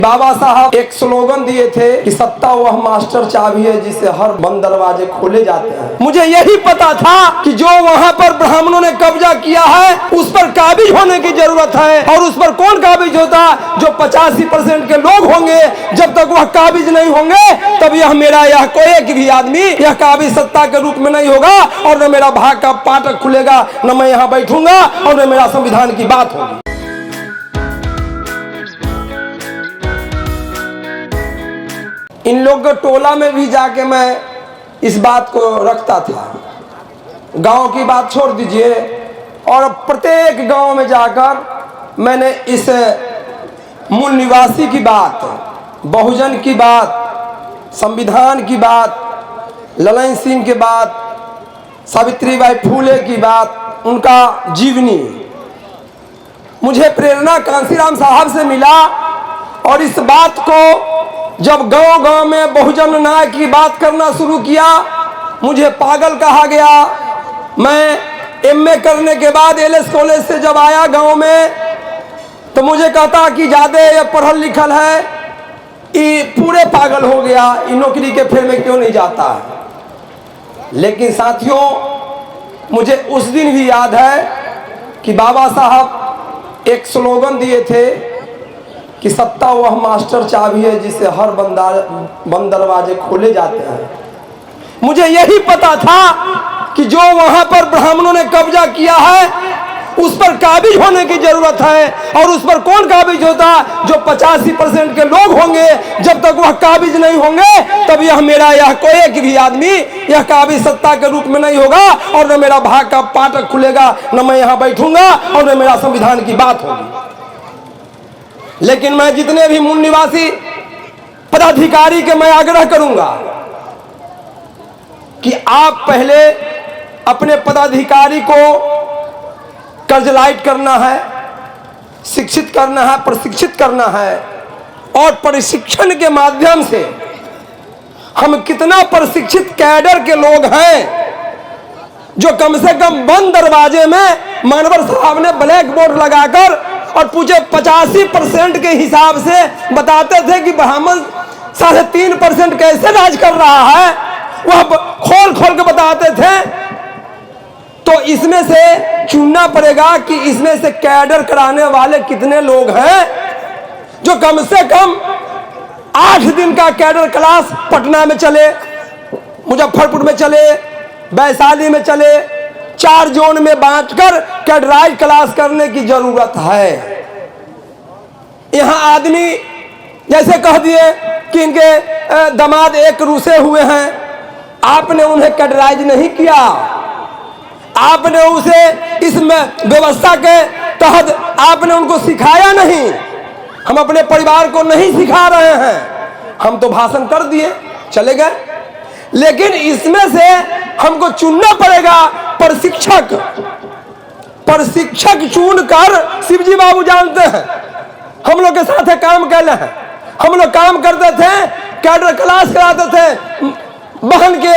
बाबा साहब एक स्लोगन दिए थे कि सत्ता वह मास्टर चाबी है जिससे हर बंद दरवाजे खोले जाते हैं। मुझे यही पता था कि जो वहाँ पर ब्राह्मणों ने कब्जा किया है उस पर काबिज होने की जरूरत है। और उस पर कौन काबिज होता? जो 85% के लोग होंगे। जब तक वह काबिज नहीं होंगे तब यह मेरा यह कोई भी आदमी यह काबिज सत्ता के रूप में नहीं होगा और न मेरा भाग का फाटक खुलेगा, न मैं यहाँ बैठूंगा और न मेरा संविधान की बात होगी। इन लोग के टोला में भी जाके मैं इस बात को रखता था। गांव की बात छोड़ दीजिए, और प्रत्येक गांव में जाकर मैंने इस मूल निवासी की बात, बहुजन की बात, संविधान की बात, ललन सिंह की बात, सावित्रीबाई फूले की बात, उनका जीवनी मुझे प्रेरणा कांसीराम साहब से मिला। और इस बात को जब गांव-गांव में बहुजन न्याय की बात करना शुरू किया, मुझे पागल कहा गया। मैं एमए करने के बाद एलएस कॉलेज से जब आया गांव में तो मुझे कहता कि ज्यादा ये पढ़ल लिखल है, ये पूरे पागल हो गया, ये नौकरी के फेर में क्यों नहीं जाता है। लेकिन साथियों, मुझे उस दिन भी याद है कि बाबा साहब एक स्लोगन दिए थे कि सत्ता वह मास्टर चाबी है जिससे हर बंद दरवाजे खोले जाते हैं। मुझे यही पता था कि जो वहां पर ब्राह्मणों ने कब्जा किया है उस पर काबिज होने की जरूरत है। और उस पर कौन काबिज होता? जो 85% के लोग होंगे। जब तक वह काबिज नहीं होंगे तब यह मेरा यह कोई भी आदमी यह काबिज सत्ता के रूप में नहीं होगा और न मेरा भाग का फाटक खुलेगा, न मैं यहाँ बैठूंगा और न मेरा संविधान की बात होगी। लेकिन मैं जितने भी मूल निवासी पदाधिकारी के मैं आग्रह करूंगा कि आप पहले अपने पदाधिकारी को कर्जलाइट करना है, शिक्षित करना है, प्रशिक्षित करना है। और प्रशिक्षण के माध्यम से हम कितना प्रशिक्षित कैडर के लोग हैं जो कम से कम बंद दरवाजे में मानवर साहब ने ब्लैक बोर्ड लगाकर और पूछे 85% के हिसाब से बताते थे कि ब्राह्मण 3.5% कैसे राज कर रहा है, वह खोल खोल के बताते थे। तो इसमें से चुनना पड़ेगा कि इसमें से कैडर कराने वाले कितने लोग हैं जो कम से कम 8 दिन का कैडर क्लास पटना में चले, मुजफ्फरपुर में चले, वैशाली में चले, 4 जोन में बांटकर कैडराइज क्लास करने की जरूरत है। यहां आदमी जैसे कह दिए कि इनके दामाद एक रूसे हुए हैं, आपने उन्हें कैडराइज नहीं किया, आपने उसे इस व्यवस्था के तहत आपने उनको सिखाया नहीं। हम अपने परिवार को नहीं सिखा रहे हैं, हम तो भाषण कर दिए चले गए। लेकिन इसमें से हमको चुनना पड़ेगा प्रशिक्षक। प्रशिक्षक चुनकर शिवजी बाबू जानते हैं, हम लोग के साथ काम कैले हैं। हम लोग काम करते थे, कैडर क्लास कराते थे। बहन के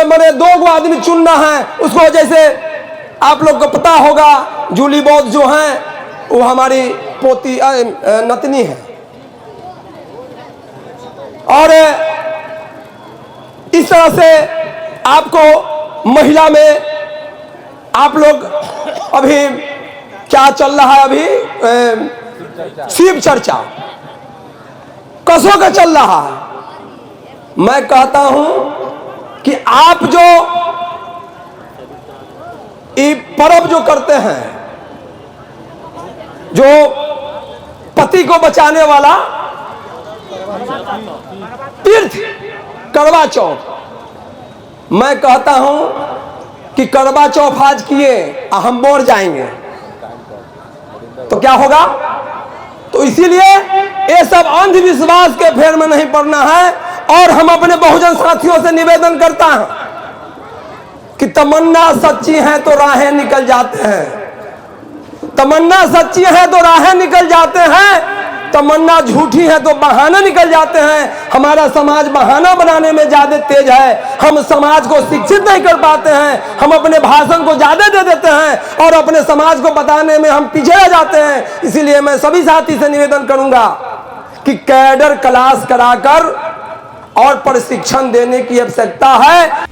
मैंने 2 आदमी चुनना है उसको, जैसे आप लोग को पता होगा जूली बौद्ध जो हैं वो हमारी पोती नतनी है। और इस तरह से आपको महिला में आप लोग अभी क्या चल रहा है, अभी शिव चर्चा कसों का चल रहा है। मैं कहता हूं कि आप जो ये पर्व जो करते हैं, जो पति को बचाने वाला तीर्थ करवा चौथ, मैं कहता हूं कि करवा चौथ आज किए हम मर जाएंगे तो क्या होगा। तो इसीलिए ये सब अंधविश्वास के फेर में नहीं पड़ना है। और हम अपने बहुजन साथियों से निवेदन करता हूं कि तमन्ना सच्ची है तो राहें निकल जाते हैं, तमन्ना सच्ची है तो राहें निकल जाते हैं, तमन्ना झूठी है तो बहाने निकल जाते हैं। हमारा समाज बहाना बनाने में ज्यादा तेज है, हम समाज को शिक्षित नहीं कर पाते हैं, हम अपने भाषण को ज्यादा दे देते हैं और अपने समाज को बताने में हम पीछे रह जाते हैं। इसीलिए मैं सभी साथी से निवेदन करूंगा कि कैडर क्लास कराकर और प्रशिक्षण देने की आवश्यकता है।